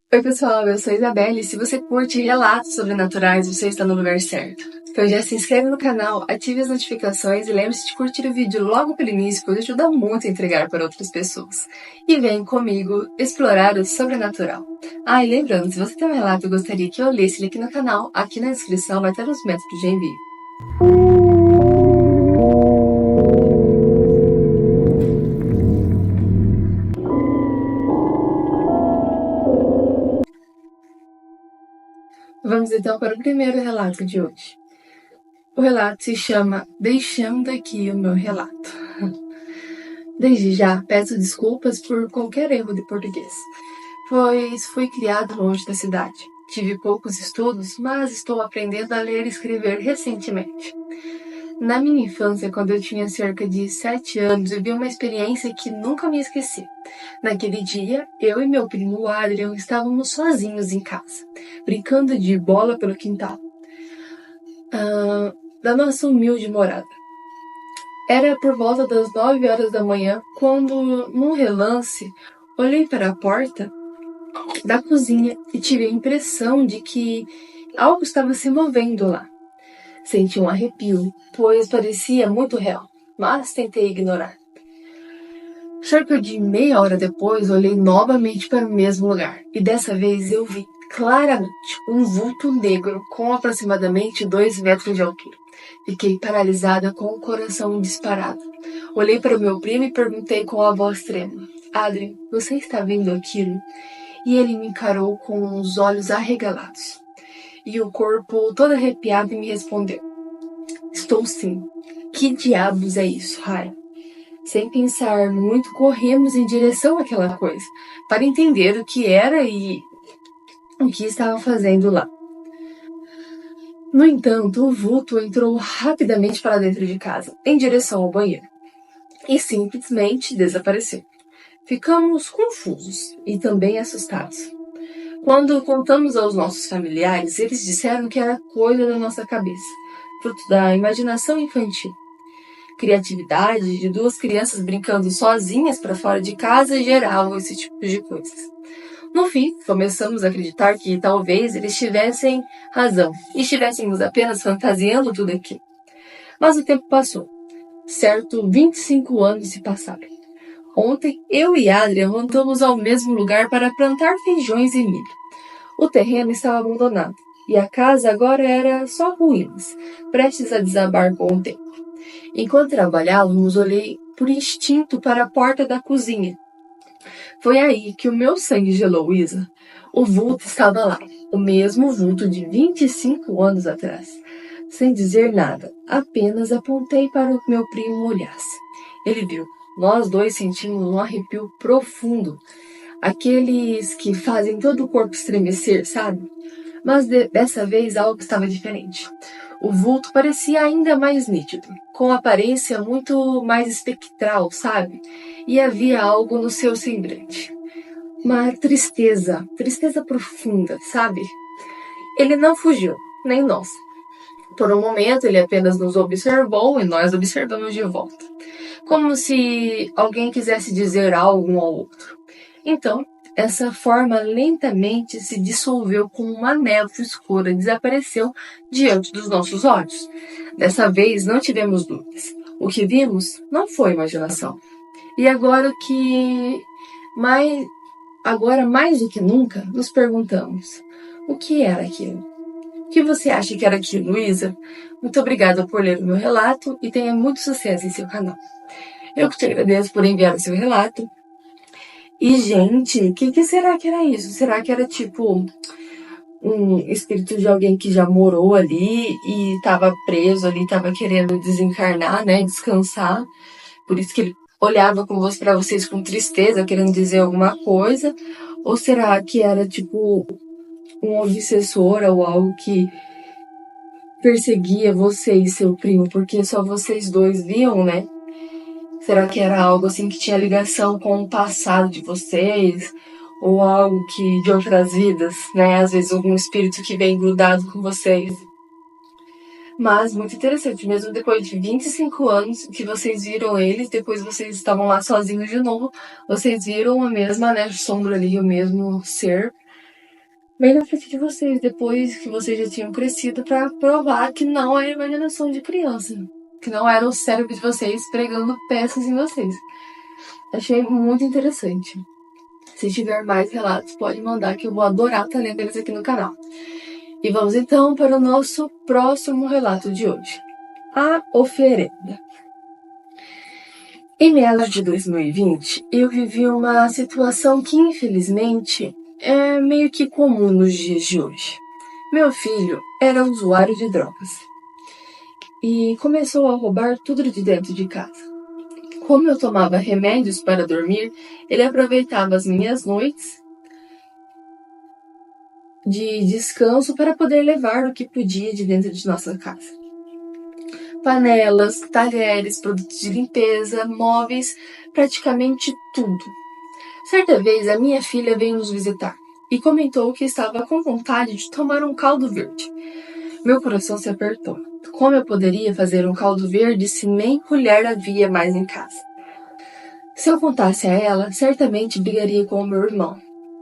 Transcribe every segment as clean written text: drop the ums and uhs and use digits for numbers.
Oi, pessoal, eu sou a Isabelle e se você curte relatos sobrenaturais, você está no lugar certo. Então já se inscreve no canal, ative as notificações e lembre-se de curtir o vídeo logo pelo início, pois ajuda muito a entregar para outras pessoas. E vem comigo explorar o sobrenatural. Ah, e lembrando, se você tem um relato e gostaria que eu lesse ele aqui no canal, aqui na descrição vai ter os métodos de envio. Vamos então para o primeiro relato de hoje. O relato se chama Deixando Aqui o Meu Relato. Desde já, peço desculpas por qualquer erro de português, pois fui criado longe da cidade. Tive poucos estudos, mas estou aprendendo a ler e escrever recentemente. Na minha infância, quando eu tinha cerca de 7 anos, eu vi uma experiência que nunca me esqueci. Naquele dia, eu e meu primo Adrian estávamos sozinhos em casa, brincando de bola pelo quintal da nossa humilde morada. Era por volta das 9 horas da manhã, quando, num relance, olhei para a porta da cozinha e tive a impressão de que algo estava se movendo lá. Senti um arrepio, pois parecia muito real, mas tentei ignorar. Cerca de meia hora depois, olhei novamente para o mesmo lugar, e dessa vez eu vi claramente um vulto negro com aproximadamente 2 metros de altura. Fiquei paralisada com o coração disparado. Olhei para o meu primo e perguntei com a voz trêmula: Adrien, você está vendo aquilo? E ele me encarou com os olhos arregalados e o corpo todo arrepiado e me respondeu: estou sim. Que diabos é isso, Rai? Sem pensar muito, corremos em direção àquela coisa, para entender o que era e o que estava fazendo lá. No entanto, o vulto entrou rapidamente para dentro de casa, em direção ao banheiro, e simplesmente desapareceu. Ficamos confusos e também assustados. Quando contamos aos nossos familiares, eles disseram que era coisa da nossa cabeça, fruto da imaginação infantil. Criatividade de 2 crianças brincando sozinhas para fora de casa geravam esse tipo de coisas. No fim, começamos a acreditar que talvez eles tivessem razão e estivéssemos apenas fantasiando tudo aquilo. Mas o tempo passou. Certo, 25 anos se passaram. Ontem, eu e Adrian voltamos ao mesmo lugar para plantar feijões e milho. O terreno estava abandonado e a casa agora era só ruínas, prestes a desabar com o tempo. Enquanto trabalhávamos, olhei por instinto para a porta da cozinha. Foi aí que o meu sangue gelou, Isa. O vulto estava lá, o mesmo vulto de 25 anos atrás. Sem dizer nada, apenas apontei para o meu primo olhasse. Ele viu. Nós dois sentimos um arrepio profundo. Aqueles que fazem todo o corpo estremecer, sabe? Mas dessa vez algo estava diferente. O vulto parecia ainda mais nítido, com aparência muito mais espectral, sabe? E havia algo no seu semblante. Uma tristeza profunda, sabe? Ele não fugiu, nem nós. Por um momento ele apenas nos observou e nós observamos de volta. Como se alguém quisesse dizer algo um ao outro. Então, essa forma lentamente se dissolveu como uma névoa escura e desapareceu diante dos nossos olhos. Dessa vez não tivemos dúvidas. O que vimos não foi imaginação. E agora mais do que nunca, nos perguntamos: o que era aquilo? O que você acha que era aquilo, Luísa? Muito obrigada por ler o meu relato e tenha muito sucesso em seu canal. Eu que te agradeço por enviar o seu relato. E, gente, o que será que era isso? Será que era tipo um espírito de alguém que já morou ali e estava preso ali, estava querendo desencarnar, né? Descansar. Por isso que ele olhava para vocês com tristeza, querendo dizer alguma coisa? Ou será que era tipo um obsessor ou algo que perseguia você e seu primo, porque só vocês dois viam, né? Será que era algo assim que tinha ligação com o passado de vocês? Ou algo que de outras vidas, né? Às vezes algum espírito que vem grudado com vocês. Mas muito interessante, mesmo depois de 25 anos que vocês viram eles, depois vocês estavam lá sozinhos de novo, vocês viram a mesma, né, sombra ali, o mesmo ser. bem na frente de vocês, depois que vocês já tinham crescido, para provar que não é imaginação de criança, que não era o cérebro de vocês pregando peças em vocês. Achei muito interessante. Se tiver mais relatos, pode mandar que eu vou adorar estar lendo eles aqui no canal. E vamos então para o nosso próximo relato de hoje. A oferenda. Em meados de 2020, eu vivi uma situação que, infelizmente, é meio que comum nos dias de hoje. Meu filho era usuário de drogas e começou a roubar tudo de dentro de casa. Como eu tomava remédios para dormir, ele aproveitava as minhas noites de descanso para poder levar o que podia de dentro de nossa casa. Panelas, talheres, produtos de limpeza, móveis, praticamente tudo. Certa vez, a minha filha veio nos visitar e comentou que estava com vontade de tomar um caldo verde. Meu coração se apertou. Como eu poderia fazer um caldo verde se nem colher havia mais em casa? Se eu contasse a ela, certamente brigaria com o meu irmão.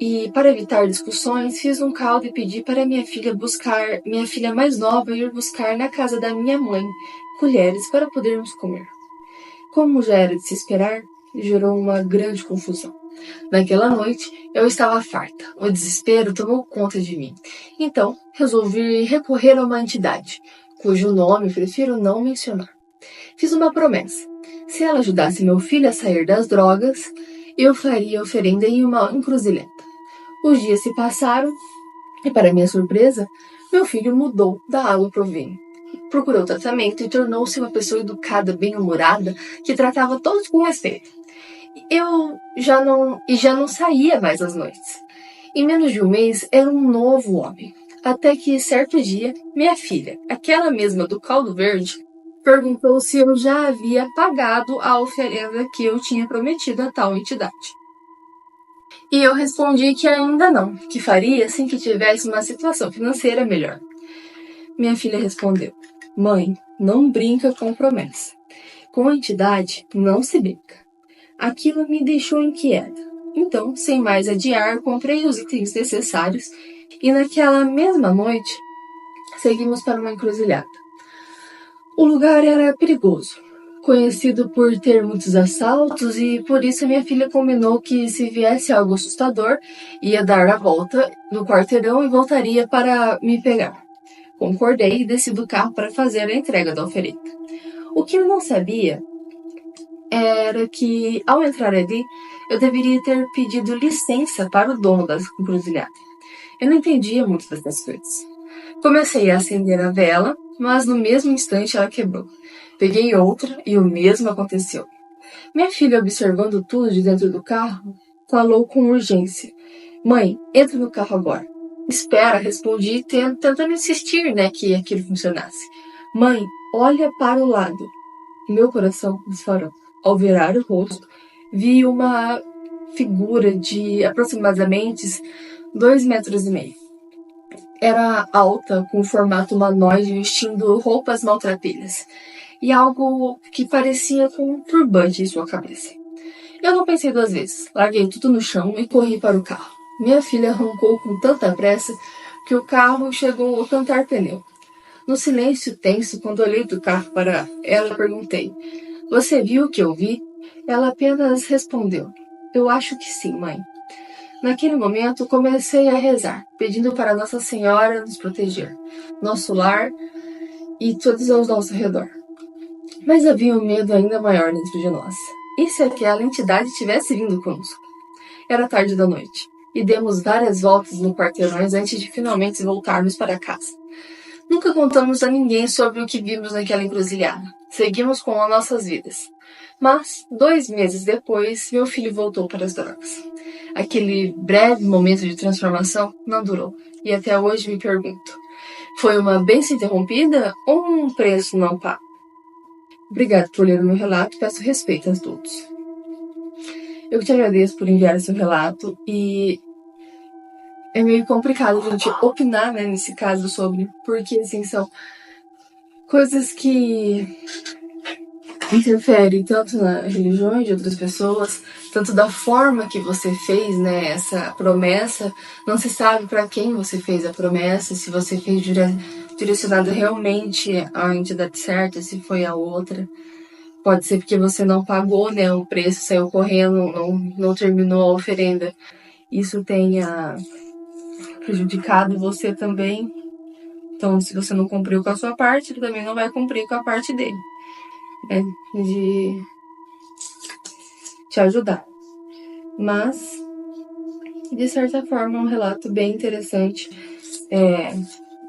E, para evitar discussões, fiz um caldo e pedi para minha filha mais nova ir buscar na casa da minha mãe colheres para podermos comer. Como já era de se esperar, gerou uma grande confusão. Naquela noite, eu estava farta. O desespero tomou conta de mim. Então, resolvi recorrer a uma entidade, cujo nome prefiro não mencionar. Fiz uma promessa. Se ela ajudasse meu filho a sair das drogas, eu faria oferenda em uma encruzilhada. Os dias se passaram e, para minha surpresa, meu filho mudou da água para o vinho. Procurou tratamento e tornou-se uma pessoa educada, bem-humorada, que tratava todos com respeito. Eu já não saía mais às noites. Em menos de um mês, era um novo homem. Até que, certo dia, minha filha, aquela mesma do caldo verde, perguntou se eu já havia pagado a oferenda que eu tinha prometido a tal entidade. E eu respondi que ainda não, que faria assim que tivesse uma situação financeira melhor. Minha filha respondeu: Mãe, não brinca com promessa. Com a entidade, não se brinca. Aquilo me deixou inquieta. Então, sem mais adiar, comprei os itens necessários e naquela mesma noite seguimos para uma encruzilhada. O lugar era perigoso, conhecido por ter muitos assaltos, e por isso minha filha combinou que se viesse algo assustador, ia dar a volta no quarteirão e voltaria para me pegar. Concordei e desci do carro para fazer a entrega da oferenda. O que eu não sabia era que, ao entrar ali, eu deveria ter pedido licença para o dono da encruzilhada. Eu não entendia muito dessas coisas. Comecei a acender a vela, mas no mesmo instante ela quebrou. Peguei outra e o mesmo aconteceu. Minha filha, observando tudo de dentro do carro, falou com urgência: Mãe, entra no carro agora. Espera, respondi, tentando insistir, que aquilo funcionasse. Mãe, olha para o lado. Meu coração disparou. Ao virar o rosto, vi uma figura de aproximadamente 2,5 metros. Era alta, com formato humanoide, vestindo roupas maltrapilhas, e algo que parecia com um turbante em sua cabeça. Eu não pensei 2 vezes, larguei tudo no chão e corri para o carro. Minha filha arrancou com tanta pressa que o carro chegou a cantar pneu. No silêncio tenso, quando olhei do carro para ela, perguntei: Você viu o que eu vi? Ela apenas respondeu: Eu acho que sim, mãe. Naquele momento, comecei a rezar, pedindo para Nossa Senhora nos proteger, nosso lar e todos ao nosso redor. Mas havia um medo ainda maior dentro de nós. E se aquela entidade tivesse vindo conosco? Era tarde da noite, e demos várias voltas no quarteirões antes de finalmente voltarmos para casa. Nunca contamos a ninguém sobre o que vimos naquela encruzilhada. Seguimos com as nossas vidas. Mas, 2 meses depois, meu filho voltou para as drogas. Aquele breve momento de transformação não durou. E até hoje me pergunto: foi uma bênção interrompida ou um preço não pago? Obrigado por ler o meu relato e peço respeito a todos. Eu te agradeço por enviar esse relato e é meio complicado a gente opinar, nesse caso porque, assim, são coisas que interfere tanto nas religiões de outras pessoas, tanto da forma que você fez, né, essa promessa. Não se sabe para quem você fez a promessa, se você fez direcionado realmente à entidade certa, se foi a outra. Pode ser porque você não pagou, né, o preço, saiu correndo, não terminou a oferenda. Isso tenha prejudicado você também. Então, se você não cumpriu com a sua parte, ele também não vai cumprir com a parte dele, né, de te ajudar. Mas, de certa forma, é um relato bem interessante.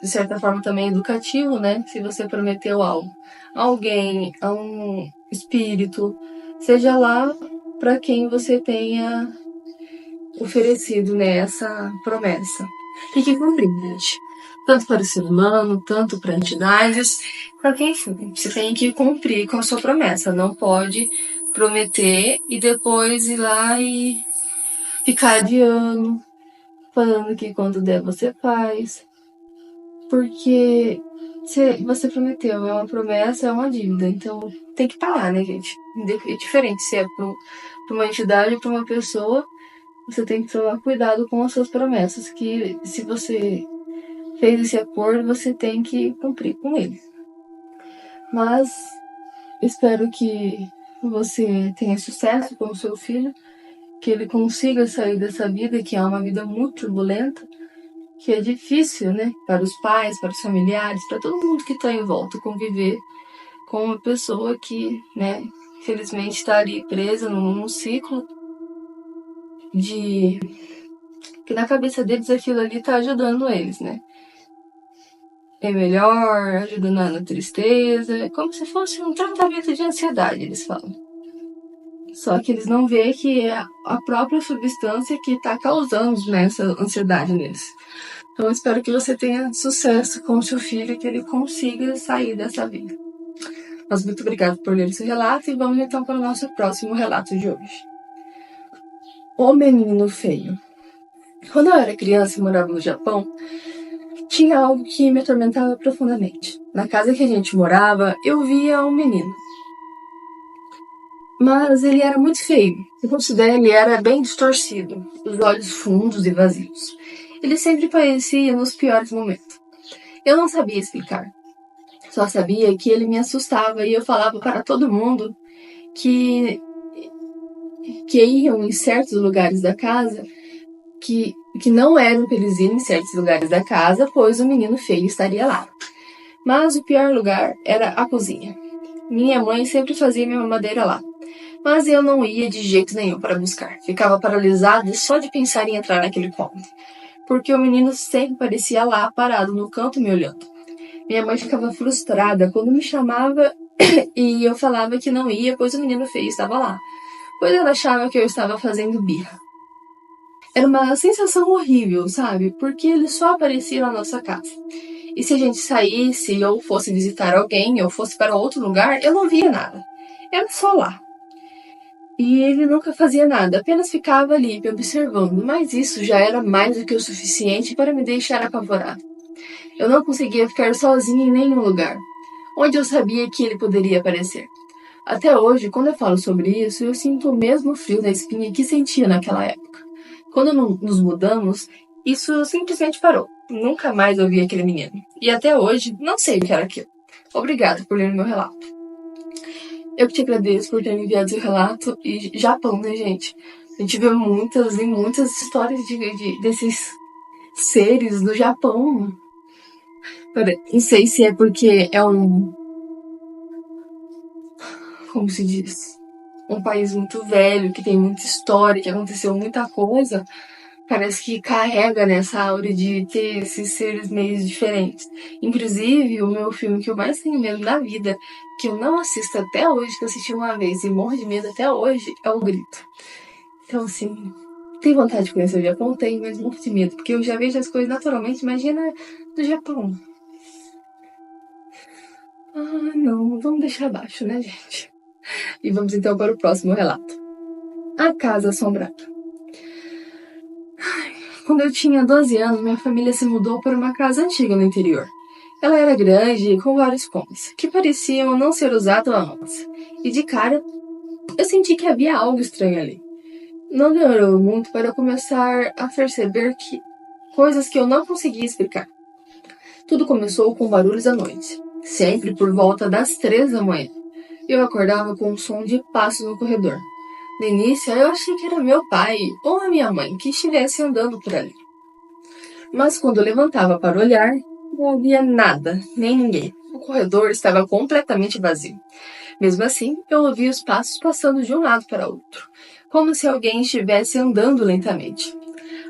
De certa forma também educativo, né? Se você prometeu algo a alguém, a um espírito, seja lá para quem você tenha oferecido, né, essa promessa. Tem que cumprir, gente. Tanto para o ser humano, tanto para entidades, para quem for. Você tem que cumprir com a sua promessa. Não pode prometer e depois ir lá e ficar adiando, falando que quando der você faz. Porque você prometeu, é uma promessa, é uma dívida. Então tem que pagar, né, gente? É diferente se é para uma entidade ou para uma pessoa. Você tem que tomar cuidado com as suas promessas, que se você fez esse acordo, você tem que cumprir com ele. Mas espero que você tenha sucesso com o seu filho, que ele consiga sair dessa vida, que é uma vida muito turbulenta, que é difícil, né, para os pais, para os familiares, para todo mundo que está em volta, conviver com uma pessoa que, né, infelizmente está ali presa num ciclo de que na cabeça deles aquilo ali tá ajudando eles, né? É melhor, ajuda na tristeza, é como se fosse um tratamento de ansiedade, eles falam. Só que eles não veem que é a própria substância que está causando, né, essa ansiedade neles. Então eu espero que você tenha sucesso com o seu filho e que ele consiga sair dessa vida. Mas muito obrigada por ler esse relato e vamos então para o nosso próximo relato de hoje. O menino feio. Quando eu era criança e morava no Japão, tinha algo que me atormentava profundamente. Na casa que a gente morava, eu via um menino. Mas ele era muito feio. O rosto dele era bem distorcido, os olhos fundos e vazios. Ele sempre parecia nos piores momentos. Eu não sabia explicar. Só sabia que ele me assustava e eu falava para todo mundo que iam em certos lugares da casa que não eram para eles irem em certos lugares da casa, pois o menino feio estaria lá. Mas o pior lugar era a cozinha. Minha mãe sempre fazia minha mamadeira lá. Mas eu não ia de jeito nenhum para buscar. Ficava paralisada só de pensar em entrar naquele cômodo. Porque o menino sempre parecia lá, parado no canto, me olhando. Minha mãe ficava frustrada quando me chamava e eu falava que não ia, pois o menino feio estava lá. Pois ela achava que eu estava fazendo birra. Era uma sensação horrível, sabe? Porque ele só aparecia na nossa casa. E se a gente saísse, ou fosse visitar alguém, ou fosse para outro lugar, eu não via nada. Era só lá. E ele nunca fazia nada, apenas ficava ali me observando, mas isso já era mais do que o suficiente para me deixar apavorada. Eu não conseguia ficar sozinha em nenhum lugar, onde eu sabia que ele poderia aparecer. Até hoje, quando eu falo sobre isso, eu sinto o mesmo frio na espinha que sentia naquela época. Quando nos mudamos, isso simplesmente parou. Nunca mais ouvi aquele menino. E até hoje, não sei o que era aquilo. Obrigada por ler meu relato. Eu que te agradeço por ter me enviado seu relato. E Japão, né, gente? A gente vê muitas e muitas histórias desses seres do Japão. Não sei se é porque é como se diz, um país muito velho, que tem muita história, que aconteceu muita coisa. Parece que carrega nessa aura de ter esses seres meio diferentes. Inclusive, o meu filme que eu mais tenho medo na vida, que eu não assisto até hoje, que eu assisti uma vez e morro de medo até hoje, é O Grito. Então, assim, tenho vontade de conhecer o Japão? Tenho, mas morro de medo, porque eu já vejo as coisas naturalmente. Imagina no Japão. Ah, não, vamos deixar abaixo, né, gente? E vamos então para o próximo relato. A Casa Assombrada. Quando eu tinha 12 anos, minha família se mudou para uma casa antiga no interior. Ela era grande e com vários cômodos, que pareciam não ser usados há anos. E de cara, eu senti que havia algo estranho ali. Não demorou muito para eu começar a perceber que coisas que eu não conseguia explicar. Tudo começou com barulhos à noite, sempre por volta das 3 da manhã. Eu acordava com um som de passos no corredor. No início, eu achei que era meu pai ou a minha mãe que estivesse andando por ali. Mas quando eu levantava para olhar, não havia nada, nem ninguém. O corredor estava completamente vazio. Mesmo assim, eu ouvia os passos passando de um lado para outro, como se alguém estivesse andando lentamente.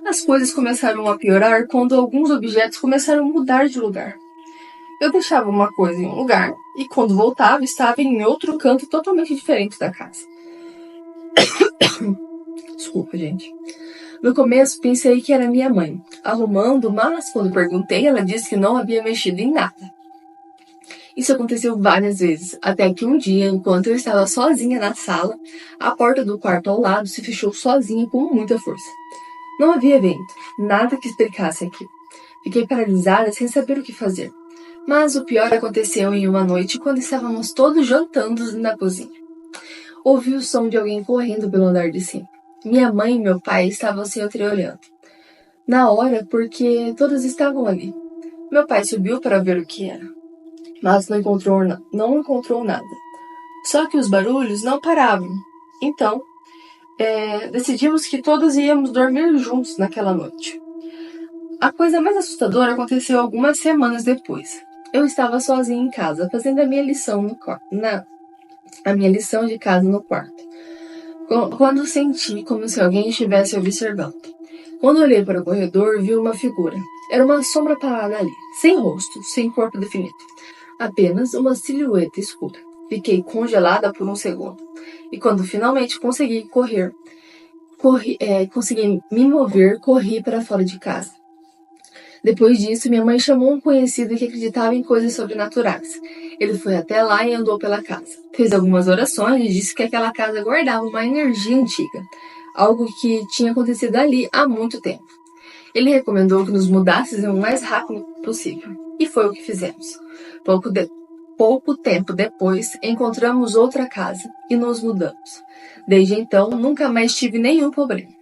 As coisas começaram a piorar quando alguns objetos começaram a mudar de lugar. Eu deixava uma coisa em um lugar e quando voltava estava em outro canto totalmente diferente da casa. Desculpa, gente. No começo pensei que era minha mãe, arrumando, mas quando perguntei, ela disse que não havia mexido em nada. Isso aconteceu várias vezes, até que um dia, enquanto eu estava sozinha na sala, a porta do quarto ao lado se fechou sozinha com muita força. Não havia vento, nada que explicasse aquilo. Fiquei paralisada sem saber o que fazer. Mas o pior aconteceu em uma noite quando estávamos todos jantando na cozinha. Ouvi o som de alguém correndo pelo andar de cima. Minha mãe e meu pai estavam se entreolhando. Na hora, porque todos estavam ali. Meu pai subiu para ver o que era, mas não encontrou nada. Só que os barulhos não paravam. Então, decidimos que todos íamos dormir juntos naquela noite. A coisa mais assustadora aconteceu algumas semanas depois. Eu estava sozinha em casa, fazendo a minha lição de casa no quarto, quando senti como se alguém estivesse observando. Quando olhei para o corredor, vi uma figura. Era uma sombra parada ali, sem rosto, sem corpo definido. Apenas uma silhueta escura. Fiquei congelada por um segundo. E quando finalmente consegui consegui me mover, corri para fora de casa. Depois disso, minha mãe chamou um conhecido que acreditava em coisas sobrenaturais. Ele foi até lá e andou pela casa. Fez algumas orações e disse que aquela casa guardava uma energia antiga, algo que tinha acontecido ali há muito tempo. Ele recomendou que nos mudássemos o mais rápido possível. E foi o que fizemos. Pouco tempo depois, encontramos outra casa e nos mudamos. Desde então, nunca mais tive nenhum problema.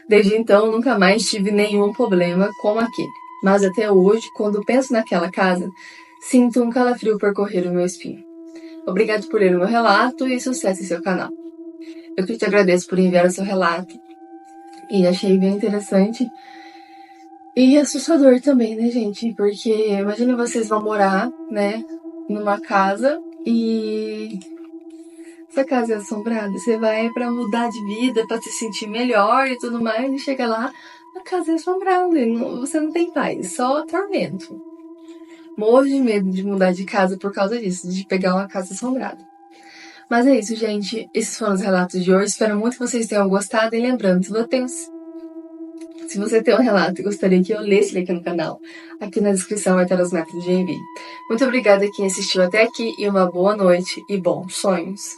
Desde então, nunca mais tive nenhum problema como aquele. Mas até hoje, quando penso naquela casa, sinto um calafrio percorrer o meu espinho. Obrigado por ler o meu relato e sucesso em seu canal. Eu que te agradeço por enviar o seu relato. E achei bem interessante. E assustador também, né, gente? Porque imagina vocês vão morar, né, numa casa e essa casa é assombrada. Você vai pra mudar de vida, pra se sentir melhor e tudo mais, e chega lá, a casa é assombrada e você não tem paz, só tormento. Morro de medo de mudar de casa por causa disso, de pegar uma casa assombrada. Mas é isso, gente. Esses foram os relatos de hoje. Espero muito que vocês tenham gostado. E lembrando, se você tem um relato e gostaria que eu lesse ele aqui no canal, aqui na descrição vai estar os métodos de envio. Muito obrigada a quem assistiu até aqui e uma boa noite e bons sonhos.